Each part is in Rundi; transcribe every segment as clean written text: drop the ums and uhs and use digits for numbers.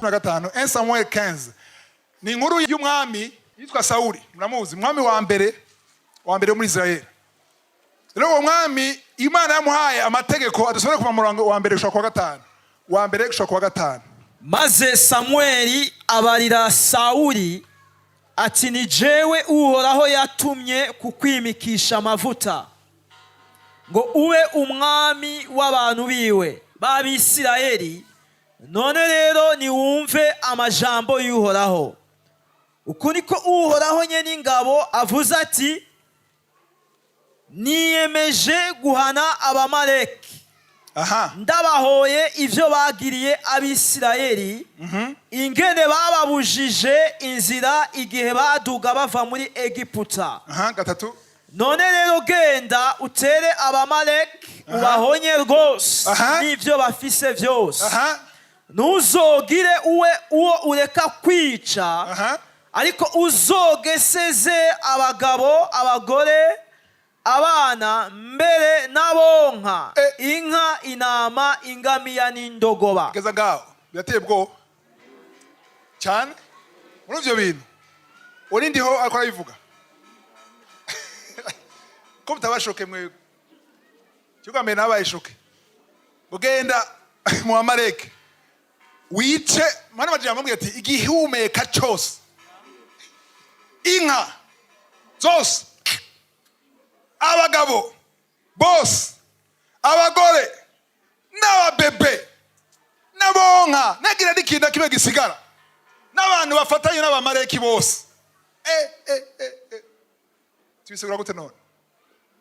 gatanu 1 Samuel 15 ni inkuru y'umwami yitwa Sauli. Muramuzi umwami wa mbere muri Israeli. Rero uwo mwami Imana yamuhaye amategeko adusubire kuva mu murongo wa mbere gushaka kwa gatanu. Wa mbere gushaka kwa gatanu. Maze Samueli abarira Sauli ati ni jewe Uhoraho yatumye kukwimikisha amavuta ngo ube umwami w'abantu biwe b'Abisirayeli. None rero niwumve amajambo y'Uhoraho. Uku niko Uhoraho nyene ingabo avuze ati niyemeje guhana Abamaleki. Ndabahoye ivyo bagiriye Abisirayeli, ingene bababujije inzira igihe baduga bava muri Egiputa. Gatatu. None rero genda utere Abamaleki ubahonye rwose n'ivyo bafise vyose. Ntuzogire uwo ureka kwica, ariko uzogeseze abagabo, abagore, abana, mbere n'abonka, inka, inama, ingamiya n'indogoba. Geza ngaho birateye bwo cyane muri ivyo bintu urindiho akora bivuga ko mutabashoke mwe cyuko mbere nabayishoke ugenda mu Amaleki wice mana majambo mbwe ati igihumeka cyose, inka zose, abagabo bose, abagore n'ababebe n'abonka nagira n'ikintu kibe gisigara n'abantu bafatanye n'Abamaleki bose. Tubisegura gute none?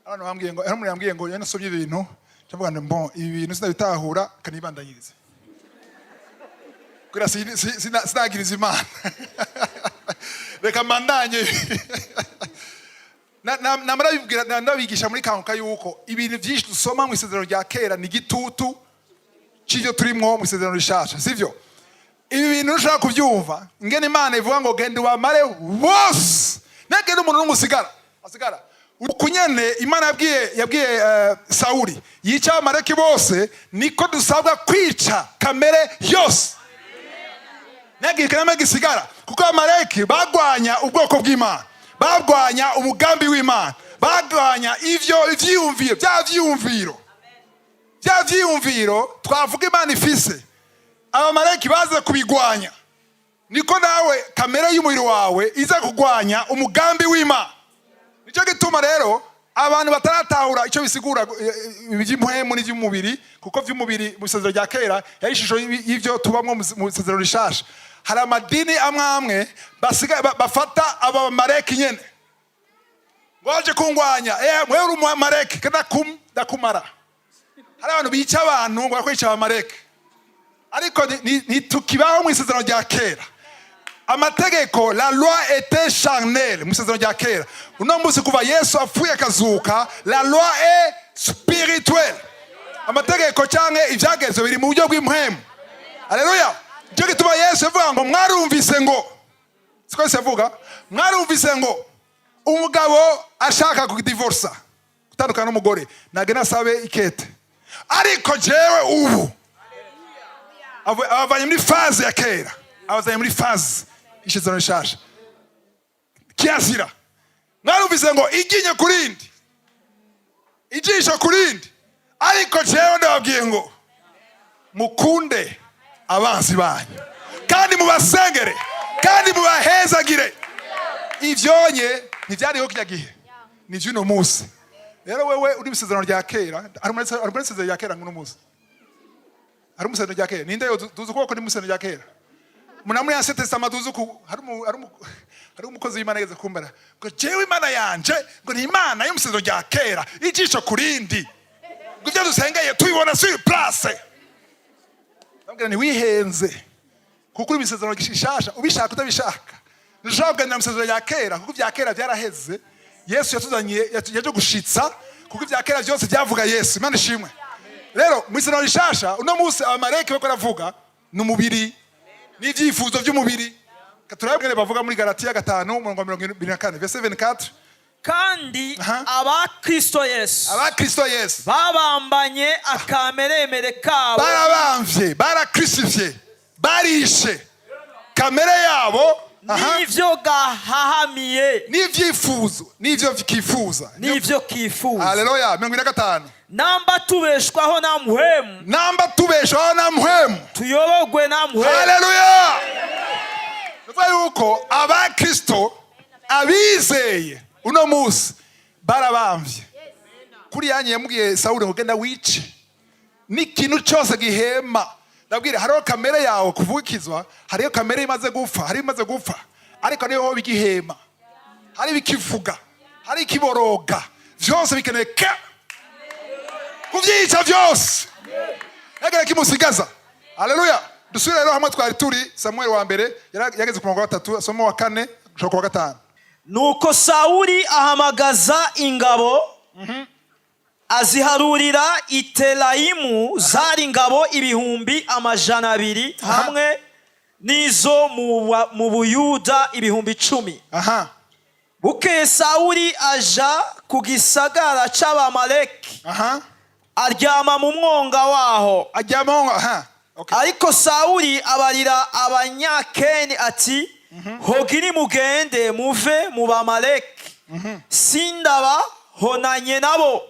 Abantu bambwiye ngo muri yambwiye ngo yanasomye ibintu ndavuga ngo bon ibi bintu sinabitahura kanibandanyirize kura sinagiriza Imana reka mandanye namara nabigisha muri kanguka yuko ibintu byinshi dusoma mu isezerano rya kera ni gitutu cy'ibyo turimo mu isezerano rishasha, sivyo? Ibi bintu ushaka kubyumva ingene Imana ivuga ngo genda ubamare bose nagenda umuntu n'umusigara asigara ukunyene Imana yabwiye Sauli yica Abamaleki bose, niko dusabwa kwica kamere yose nagiye kanama gisigara, kuko Abamaleki bagwanya ubwoko bw'Imana, bagwanya umugambi w'Imana, bagwanya bya vyiyumviro twavuga Imana ifise. Abamaleki baza kubigwanya, niko nawe kamere y'umubiri wawe iza kugwanya umugambi w'Imana. Nico gituma rero abantu bataratahura icyo bisigura iby'impwemu n'iby'umubiri, kuko vy'umubiri mu isezerano rya kera yari ishusho y'ivyo tubamwo mu isezerano rishasha. Hari amadini amwe bafata Abamaleki nyene waje kungwanya mwe uri Umumaleki ndakumara. Hari abantu bica abantu ngo bakwica Abamaleki, ariko ntitukibaho mu isezerano rya kera. Amategeko, la loi était charnelle mu isezerano rya kera. Uno munsi kuva Yesu apfuye akazuka, la loi est spirituelle. Amategeko canke ivyagezwe biri mu buryo bw'impwemu. Haleluya. Cyo gituma Yesu avuga ngo mwarumvise ngo, siko Yesu avuga, mwarumvise ngo umugabo ashaka kudivorce, gutandukana n'umugore, nagena asabe ikete, ariko jewe ubu abavanye muri faze ya kera, abazanye muri faze ishizano rishasha. Kiazira mwarumvise ngo iginye kurindi, ijisho kurindi, ariko jewe ndababwiye ngo mukunde abanzi banyu kandi mubasengere kandi mubahezagire. Ivyonye ntivyariho kirya gihe, ni vy'uno munsi. Rero wewe uri bisezerano rya kera, ari muri isezerano rya kera nguno munsi, ari mu isezerano rya kera ninde yo duzu ko ni mu isezerano rya kera. Munamuri Ancien Testament duzu ko hari umukozi w'Imana yeze kumbara ngo jewe Imana yanje ngo ni Imana yo mu isezerano rya kera, ijisho kurindi, ngo ivyo dusengeye tubibona sur place. Nabwira ni wihenze, kuko uri bisezerano gishasha ubishaka utabishaka. Ntushobora kuganira mu isezerano rya kera, kuko ibya kera byaraheze. Yesu yatuzanye yaje gushitsa, kuko ibya kera byose byavuga Yesu. Imana ishimwe. Rero mu isezerano rishasha uno munsi Abamaleki bako ravuga n'umubiri n'ivyifuzo by'umubiri. Katurabwire bavuga muri Galatiya 5:24 verset 24. Kandi Abakristo Yesu babambanye akameremere kabo, barabamvye, barakrisifye, barishe kamere yabo n'ivyo gahahamiye n'ivyifuzo n'ivyo kifuza n'ivyo kifuza. Haleluya. 45 namba tubeshwaho na muhemu tuyoborwe na muhemu. Haleluya. Nuvuga yuko abakristo abizeye uno musi barabamvye kuri yanye yamubwiye Sawuli ngo genda wice n'ikintu cyose gihema. Ndabwire hariho kamere yawe kuvukizwa, hariho kamere imaze gupfa, hari imaze gupfa, ariko niho bigihema, hari bikivuga, hari ikiboroga, vyose bikeneka kuvyica vyose yagera kimusigaza. Haleluya. Dusubire rero hamwe twari turi Samuel wa mbere yageze ku murongo wa 3 somo wa 4 gushika wa 5. Nuko Sawuli ahamagaza ingabo aziharurira Itelaimu, zari ingabo 200,000 hamwe n'izo mu Buyuda 10,000. Bukeye Sawuli aja ku gisagara c'Abamaleki aryama mu mwonga waho. Okay. Ariko Sawuli abarira Abanyakeni ati hogiri mugende muve mu Bamaleki sindaba honanye nabo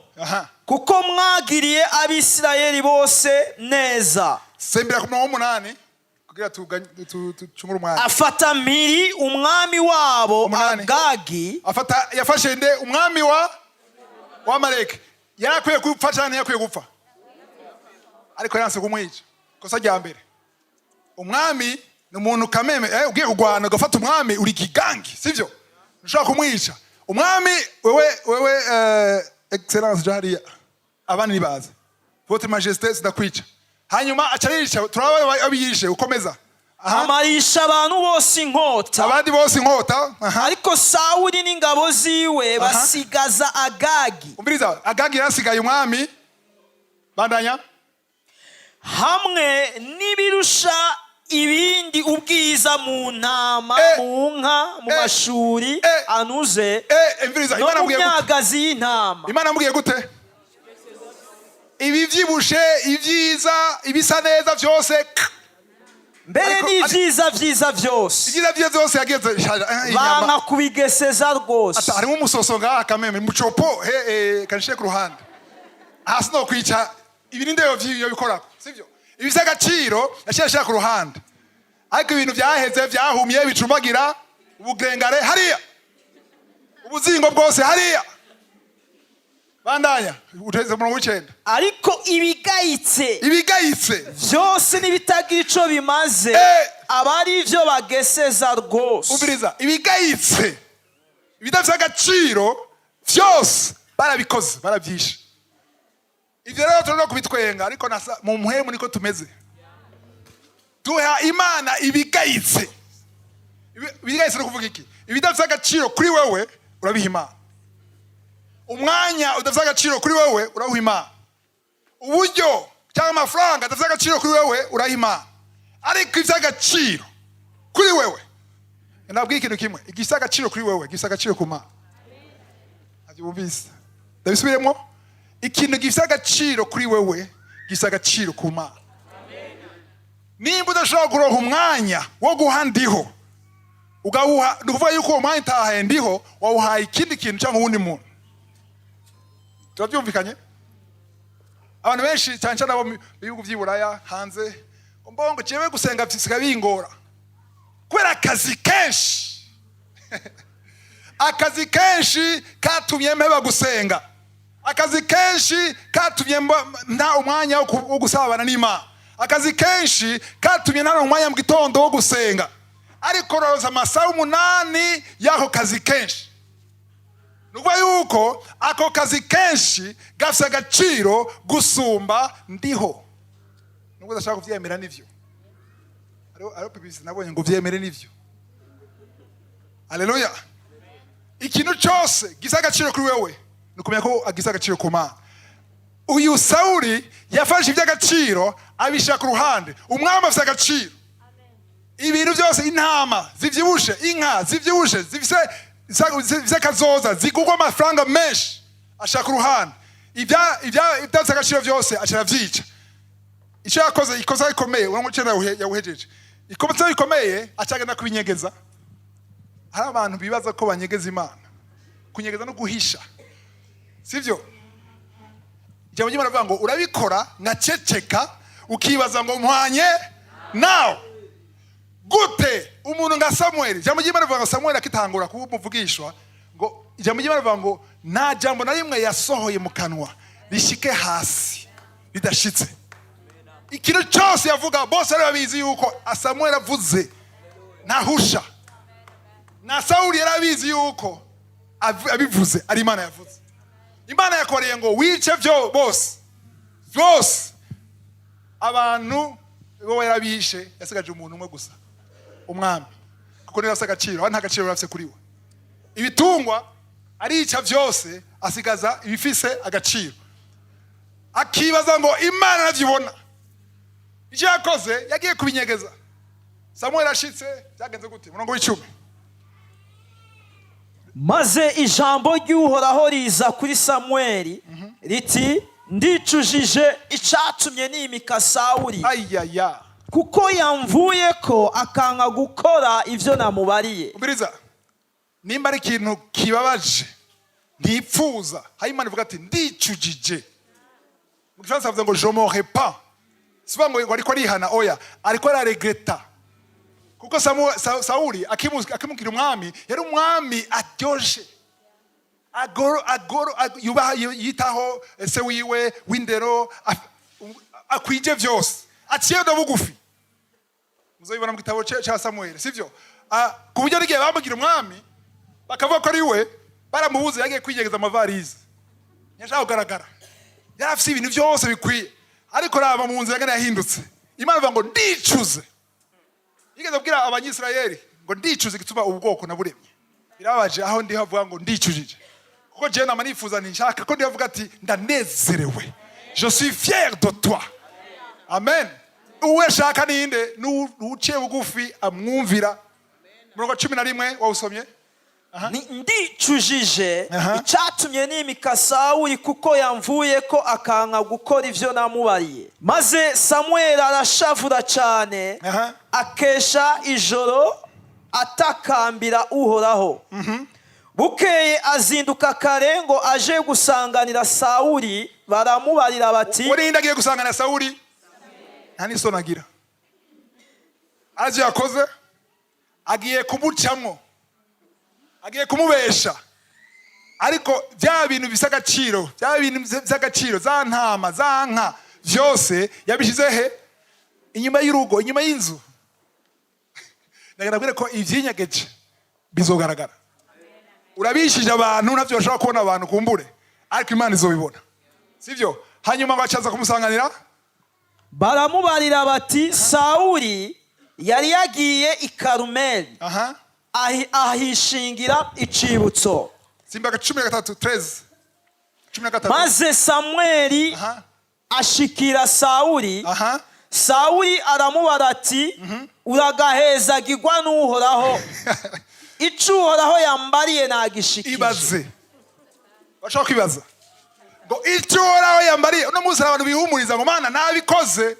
kuko mwagiriye Abisirayeli bose neza. Sembera ku murongo 8 kugira tucumura umwanya. Afata mpiri umwami wabo Agagi. Yafashe nde umwami wa Amaleki. Yarakwiye gupfa cyane, yakwiye gupfa, ariko yanse kumwica. Kosa rya mbere, umwami ni umuntu kameme ugiye kugwana ugafata umwami uri gigangi, sivyo? Ushaka kumwica umwami. Wewe excellence jariya abandi baza votre majesté sidakwica, hanyuma acarisha turaba abiyishe ukomeza amarisha abantu bose inkota, abandi bose inkota. Ariko Sawuli n'ingabo ziwe basigaza Agagi. Umviriza, Agagi yasigaye umwami. Bandanya. Hamwe n'ibirusha ibindi ubwiza mu ntama, mu nka, mu mashuri anuze no mu myagazi y'intama. Imana amubwiye gute? Ibi vyibushe, ivyiza, ibisa neza vyose, mbere n'ivyiza vyose, ibyiza vyose yageze banga kubigeseza rwose. Harimo umusoso ngaha kameme mucopo kanishye ku ruhande hasi no kwica ibi nindeyo vyiyo bikorako, sivyo? Ibi vy'agaciro yashashaka ku ruhande, ariko ibintu vyaheze vyahumye bicumbagira ubugengare hariya, ubuzingo bwose hariya. Bandanya uteze mu 9. Ariko ibigayitse vyose nibitagira ico bimaze abari ivyo bageseza rwose. Umviriza, ibigayitse ibidafite agaciro vyose barabikoze, baravyishe. Ivyo rero turano kubitwenga, ariko mu muhemu niko tumeze. Duha Imana ibigayitse. Ibigayitse no kuvuga iki? Ibidafite agaciro kuri wewe urabiha Imana. Umwanya udafite agaciro kuri wewe uraha Imana. Uburyo cyangwa amafaranga adafite agaciro kuri wewe uraha Imana. Ariko ifite agaciro kuri wewe, ndabwiye ikintu kimwe, igisa agaciro kuri wewe gisa agaciro ku Mana. Abyumvise? Ndabisubiremo. Ikintu gifite agaciro kuri wewe gisa agaciro ku Mana. Nimba udashobora kuronka umwanya wo guhandiho ugawuha, nukuvuga yuko uwo mwanya utahaye ndiho wawuhaye ikindi kintu cyangwa uwundi muntu. Turabyumvikanye? Abantu benshi cyane cyane abo bihugu by'Iburaya hanze mbongo cyewe gusenga byisiga bingora kubera akazi kenshi. Akazi kenshi katumye mpeba gusenga, akazi kenshi katumye nta umwanya wo gusabana n'Imana, akazi kenshi katumye nta umwanya mu gitondo wo gusenga, ariko roza amasaha 8 y'ako kazi kenshi. Nukuvuga yuko ako kazi kenshi gafite agaciro gusumba ndiho. Nubwo udashaka kuvyemera nivyo, ariho publicity nabonye ngo vyemere nivyo. Haleluya. Ikintu cyose gisa agaciro kuri wewe nukumenya ko agisa agaciro ku Mana. Uyu Sawuli yafashe iby'agaciro abisha ku ruhande. Umwami afite agaciro. Ibintu byose, intama zivyibushe, inka zivyibushe, zifise kazoza zigugwa amafaranga menshi ashaka uruhande. Ibya agaciro byose acaravyica. Icyo yakoze ikosa rikomeye, uwo mucena yawuhejeje. ikometse bikomeye acagenda kubinyegeza. Hari abantu bibaza ko banyegeza Imana. Kunyegeza no guhisha. Sivyo? Ijambo ry'Imana rivuga ngo urabikora ngaceceka ukibaza ngo mpwanye nawe. Gute umuntu nga Samuel, ijambo ry'Imana rivuga ngo Samuel akitangura kuba umuvugishwa ngo ijambo ry'Imana rivuga ngo nta jambo na rimwe yasohoye mu kanwa rishike hasi ridashitse. Ikintu cyose yavuga bose ari babizi yuko Samuel avuze ntahusha. Na Sauli yarabizi yuko abivuze ari Imana yavuze. Imana yakoreye ngo wice byo bose abantu bo yarabishe, yasigaje umuntu umwe gusa, umwami, kuko niwe afite agaciro, nta gaciro afite kuri we. Ibitungwa arica byose asigaza ibifise agaciro. Akibaza ngo Imana navyibona. Icyo yakoze yagiye kubinyegeza. Samuel ashitse byagenze gute? Murongo w'10. Maze ijambo ry'Uhoraho riza kuri Samuel riti ndicujije icatumye nimika Sauli kuko yamvuye ko akanka gukora ivyo namubariye. Ubiriza nimba ari ikintu kibabaje ntipfuza, Imana ivuga ati ndicujije. Mu Gifaransa bavuga ngo je m'en repens. Sivuga ngo ariko arihana, oya, ariko araregreta. Kuko Sauli akimukira umwami yari umwami aryoshe, yubaha yitaho se wiwe w'indero, akwije byose, aciye no bugufi. Muzobibona mu gitabo cya Samuel, sivyo? Ku buryo rigiye bamugira umwami bakavuga ko ari we, baramubuze yagiye kwigegeza amavarize. Yashaka kugaragara, yari afite ibintu byose bikwiye, ariko raba mu nzira yahindutse. Imana ivuga ngo ndicuze. Yigeze kubwira abanyisirayeli ngo ndicuze gituma ubwoko naburemye. Birabaje aho ndi havuga ngo ndicujije. Kuko je nama nifuza nshaka ko ndi havuga ati ndanezerewe. Je suis fier de toi. Amen. Uwe shaka ninde n'uciye bugufi amwumvira. Murongo 11 wawusomye? Ndicujije icatumye nimika Sauli kuko yamvuye ko akanka gukora ivyo namubariye. Maze Samuel arashavura cyane akesha ijoro atakambira Uhoraho. Bukeye azinduka kare ngo aje gusanganira Sauli, baramubarira bati urinde agiye gusanganira Sauli nta n'isoni agira. Aje yakoze agiye kumucamo, agiye kumubesha, ariko bya bintu bisa agaciro, bya bintu by'agaciro, za ntama, za nka byose yabishize he? Inyuma y'urugo, inyuma y'inzu. Ndagaragara ko ivyinyegeje bizogaragara. Urabishije abantu navyo bashaka kubona abantu kumbure, ariko Imana izobibona, sivyo? Hanyuma bacaza kumusanganira, baramubarira bati Sauli yari yagiye i Karumeli ahishingira icibutso. Simbaga 13. Maze Samueli ashikira Sauli. Sauli aramubara ati uragahezagirwa n'Uhoraho. Ico Uhoraho yambariye nagishikije. Ibaze. Bashaka kwibaza ngo ico Uhoraho yambariye. Uno munsi abantu bihumuriza ngo Mana nabikoze.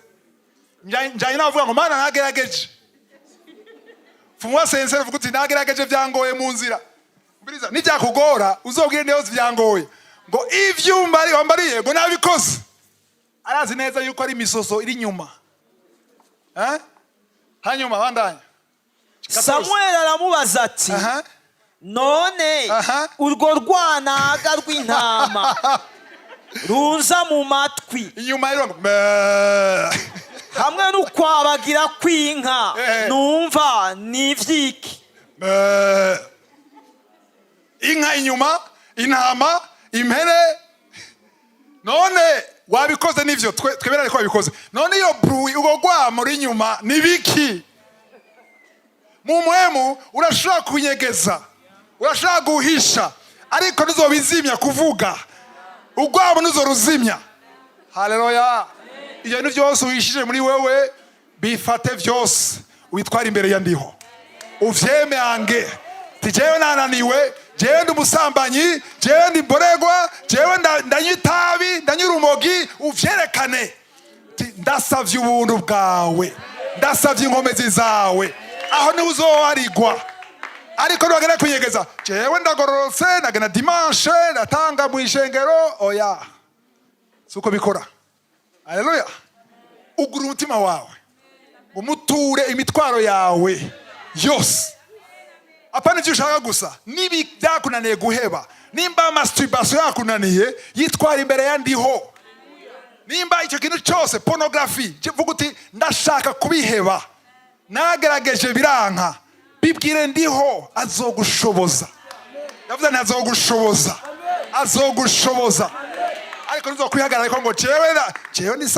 Njanye navuga ngo Mana nagerageje. Fumwa sense vuga uti nagerageje byangoye mu nzira. Mbiriza nibyakugora uzobwire neza byangoye. Ngo ivyumba ari wambariye ngo nabikoze. Arazi neza yuko ari misoso iri nyuma. Hanyuma bandanya. Samuel aramubaza ati none urwo rwanaga rw'intama runza mu matwi inyuma y'irungu hamwe n'ukwabagira kw'inka numva n'ivyiki. Inka inyuma, intama, impene. None wabikoze n'ivyo twebera ko wabikoze. None iyo bruit ugo gwamo ri nyuma nibiki? Mu muhemu urashaka kunyegeza, urashaka guhisha, ariko nuzobizimya kuvuga. Ugwamo nuzoruzimya. Haleluya. Iyo bintu byose uhishije muri wewe bifate byose witwara imbere ya ndiho. Uvyeme ange. Tijewe nananiwe, jewe ndi umusambanyi, jewe ndi boregwa, jewe ndanyitabi, ndanyurumogi, uvyerekane. Ndasavye ubuntu bwawe. ndasavye inkomezi zawe aho ni uzoharigwa. Ariko nagenda kwinyegeza jewe ndagororotse nagenda dimanche natanga mu ishengero oya suko bikora. Haleluya. Ugura umutima wawe umuture imitwaro yawe yose. Apana ivyo ushaka gusa nibi byakunaniye guheba. Nimba masturbation yakunaniye yitwara imbere yandiho. Nimba icyo kintu cyose pornography vuga uti ndashaka kubiheba nagerageje biranka bibwire ndiho azogushoboza. Ndavuze ntazogushoboza azogushoboza. Ariko nizo kwihagarara ko ngo jewe ni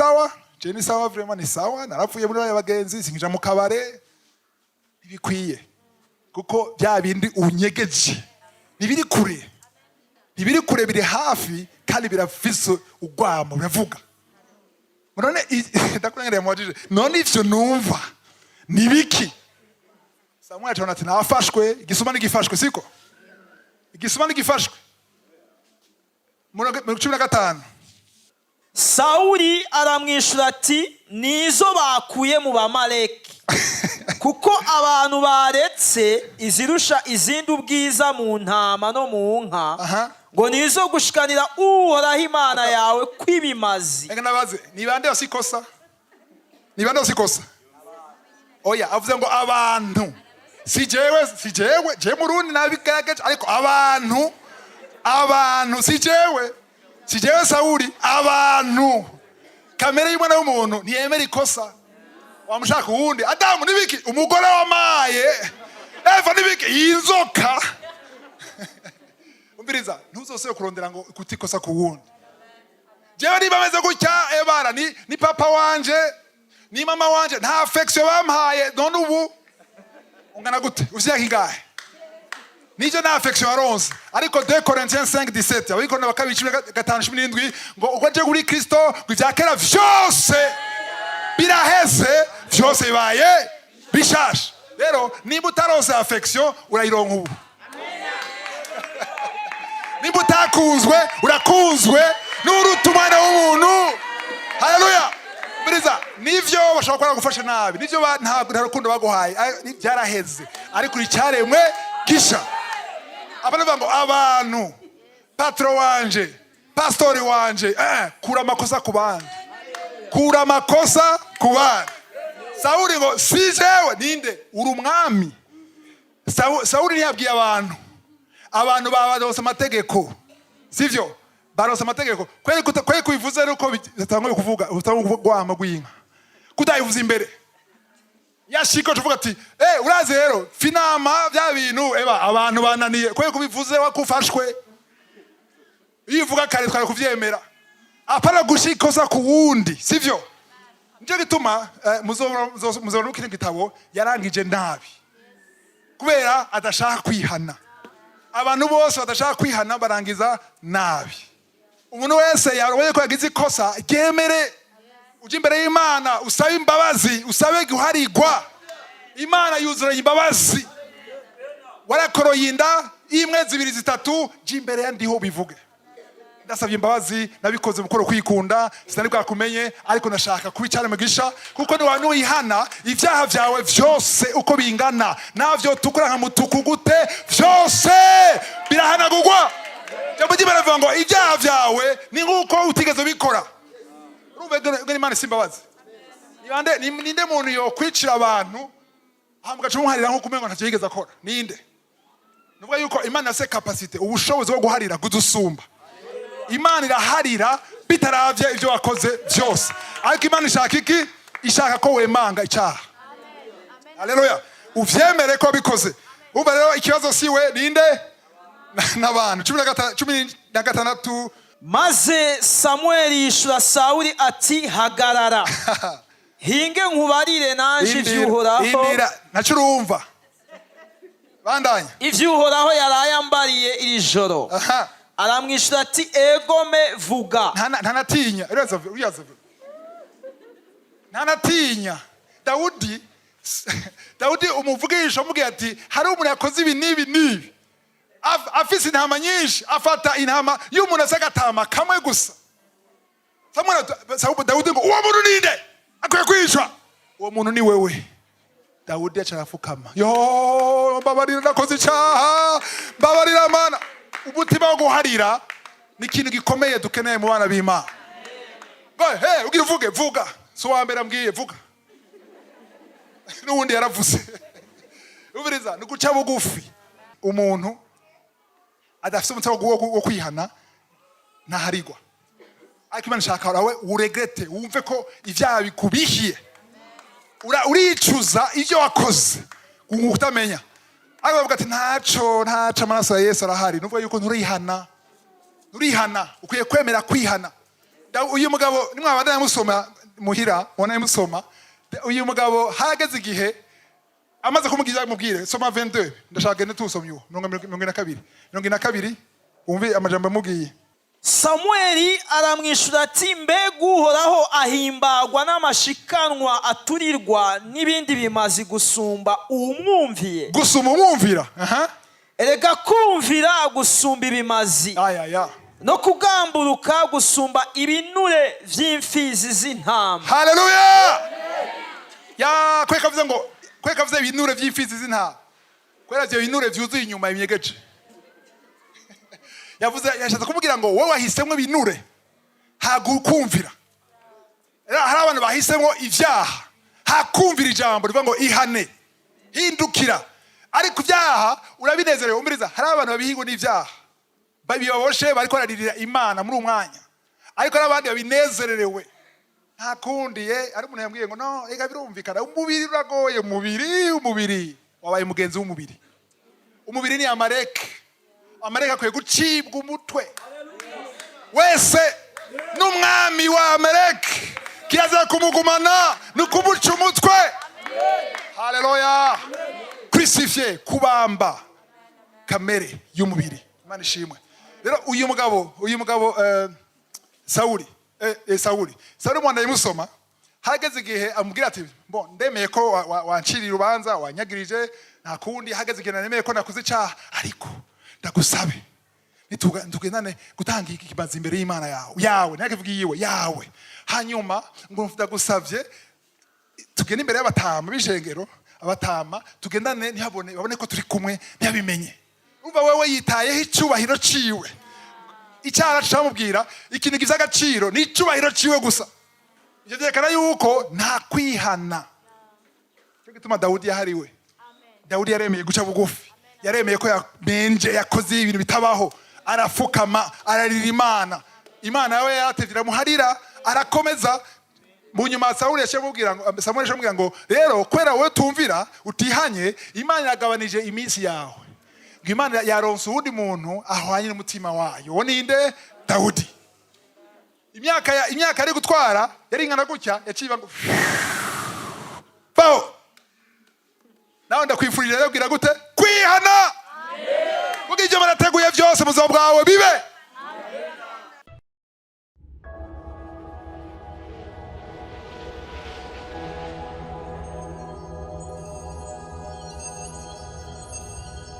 sawa vraiment ni sawa narapfuye muri abagenzi singira mu kabare ntibikwiye kuko bya bindi unyegeje nibiri kure biri hafi kandi birafise ugwamo biravuga. None ndakurangira mwajije none ivyo numva nibiki? Samuel atona ati nafashwe igisuma nigifashwe siko igisuma nigifashwe mu 15. Sauli aramwishura ati nizo bakuye mu Bamaleki kuko abantu baretse izirusha izindi ubwiza mu ntama no mu nka ngo nizo gushikanira Uhoraho Imana yawe kwibimazi. Ega nabaze ni bande osikosa oya avuze ngo abantu si jewe je murundi nabigerageje ariko abantu si jewe Sauli abantu kamere y'umwana w'umuntu ntiyemera ikosa. Wamushaka uwundi Adamu nibiki umugore wamaye Eva nibiki inzoka. Umbiriza ntuzose kurondera ngo kutikosa ku wundi. Jewe niba meze gutya ebara ni papa wanje ni mama wanje nta affection bampaye none ubu ungana gute usiya kingahe nijo na affection aronse. Ariko 2 Corinthiens 5:17 abikona bakabiri 5:17 ngo uko je kuri Kristo kuvyakera vyose biraheze vyose bibaye bishasha. Rero nimba utaronse affection urayironka ubu. Nimba utakunzwe urakunzwe n'uruta umwana w'umuntu. Haleluya. Biriza nivyo bashobora kwara gufasha nabi nivyo nta rukundo baguhaye byaraheze ariko icyaremwe kisha. Abana ngo abantu patro wanje pastori wanje kura makosa ku bandi Sauli ngo si jewe ninde uri umwami. Sauli ntiyabwiye abantu babaronse amategeko sivyo baronse amategeko kweli kubivuze nuko bitangoye kuvuga utangwa gwinka kudayivuza imbere yashiko tuvuga ati uraze rero finama bya bintu abantu bananiye kweli kubivuze wakufashwe yivuga kare twara kuvyemera apara gushikoza ku wundi sivyo. Nje gituma muzobona ukiri gitabo yarangije nabi kubera adashaka kwihana. Abantu bose badashaka kwihana barangiza nabi. Umuntu wese yaroye ko yagize ikosa gemere uje imbere y'Imana usabe imbabazi usabe guharigwa. Imana yuzuranye imbabazi warakoroye inda imwe zibiri zitatu je imbere yandiho bivuge ndasabye imbabazi nabikoze bukoro kwikunda sinari bwakumenye ariko nashaka kubicara mugisha kuko ni wantu yihana ivyaha vyawe vyose uko bingana navyo tukura nka mutuku gute vyose birahanagurwa. Jambo jibara vango ivyaha vyawe ni nguko utigeze bikora. Urumve ngo Imana simbabazi ninde muntu yo kwicira abantu hambwa cyumuharira nko kumengo ntacyo akora ninde. Nuvuga yuko Imana yase capacity ubushobozi bwo guharira gudusumba. Imana iraharira bitaravye ivyo wakoze byose ariko Imana ishaka iki ishaka ko wemanga icyaha. Haleluya. Uvyemere ko bikoze. Uba rero ikibazo siwe ninde n'abantu 16 maze Samuel yishura Sauli ati hagarara hinge nkubarire nanje ivyuhoraho nacurumva bandanya ivyuhoraho yarayambariye iri joro. Aramwishura ati egome vuga. Ntanatinya ntanatinya Dawudi umuvugisha mugiye ati hari umuntu yakoze ibi nibi afise intama nyinshi afata intama y'umuntu asagatama kamwe gusa. Dawudi ngo uwo muntu ninde akwiye kwicwa uwo muntu ni wewe. Dawudi acarafukama, yo mbabarira nakoze icyaha, mbabarira Mana. Umutima wo guharira ni ikintu gikomeye dukeneye mu bana b'Imana. Hey, ugira uvuge, vuga. So wa mbere ambwiye vuga. N'ubundi yaravuze. Ubiriza ni guca bugufi. Umuntu adafite umutima wo kwihana ntaharigwa. Ariko Imana ishaka urawe uregrete, wumve ko ivyaha bikubihiye. Uricuza ivyo wakoze utamenya. Ariko bavuga ati ntaco amaraso ya Yesu arahari. Nuvuga yuko nturihana ukwiye kwemera kwihana. Uyu mugabo nimwabanda yamusoma muhira wona yamusoma, uyu mugabo hageze igihe amaze kumugiza mubwire soma 22 ndashaka ne tusomye 22 umve amajambo amubwiye. Samueli aramwishura ati mbega Uhoraho ahimbagwa n'amashikanwa aturirwa n'ibindi bimazi gusumba umwumviye. Gusumba umwumvira. Erega kumvira gusumba ibimazi. No kugamburuka gusumba ibinure vy'imfizi z'intama. Haleluya. Ya kweka vuze ngo kweka vuze ibinure vy'imfizi z'intama. Kwera vyo binure vyuzuye inyuma y'imyegeje. Yavuze yashatse kumubwira ngo wowe wahisemwe binure hagukumvira. Hari abantu bahisemwe ivyaha hakumvira ijambo rivuga ngo ihane hindukira. Ariko ivyaha urabinezerewe. Umiriza hari abantu babihigwa n'ivyaha babibaboshe bariko bararirira Imana muri umwanya, ariko n'abandi babinezererewe nta kundi. Ari umuntu yambwiye ngo no ega birumvikana umubiri uragoye. Umubiri wabaye mugenzi w'umubiri. Umubiri ni Amaleki. Amaleki akwiye gucibwa umutwe wese n'umwami wa Amaleki kirazira kumugumana n'ukumuca umutwe. Haleluya. Crucifié, kubamba kamere y'umubiri. Imana ishimwe. Rero uyu mugabo Sauli mwana yimusoma hageze igihe amubwira ati bon ndemeye ko wancirira urubanza wanyagirije nta kundi. Hageze igihe nemeye ko nakuze icyaha, ariko ndagusabe nitugendane gutanga ikibazo imbere y'Imana yawe ntakivuga yiwe yawe. Hanyuma ngo ndagusavye tugende imbere y'abatama b'ishengero, abatama tugendane ntihabone babone ko turi kumwe ntiyabimenye. Umva wewe yitayeho icyubahiro ciwe. Icyara cyamubwira ikintu giza agaciro ni icyubahiro ciwe gusa. Ivyo byerekana yuko nta kwihana. Cyo gituma Dawudi yahariwe. Dawudi yaremeye guca bugufi. Yaremeye ko yamenje yakoze ibintu bitabaho. Arafukama ararira Imana. Imana yawe yaratevira muharira arakomeza. Munyuma Samuel yashemubwira ngo rero kwera wewe tumvira utihanye Imana yagabanije iminsi yawe. Imana yaronse uwundi muntu ahwanye n'umutima wayo. Wo ninde? Dawudi. Imyaka ari gutwara yari ingana gutya yaciba ngo Pao. Nawe ndakwifurije rero bwira gute? Kwihana. Amen. Mugije marateguye byose muzaba bwawe bibe.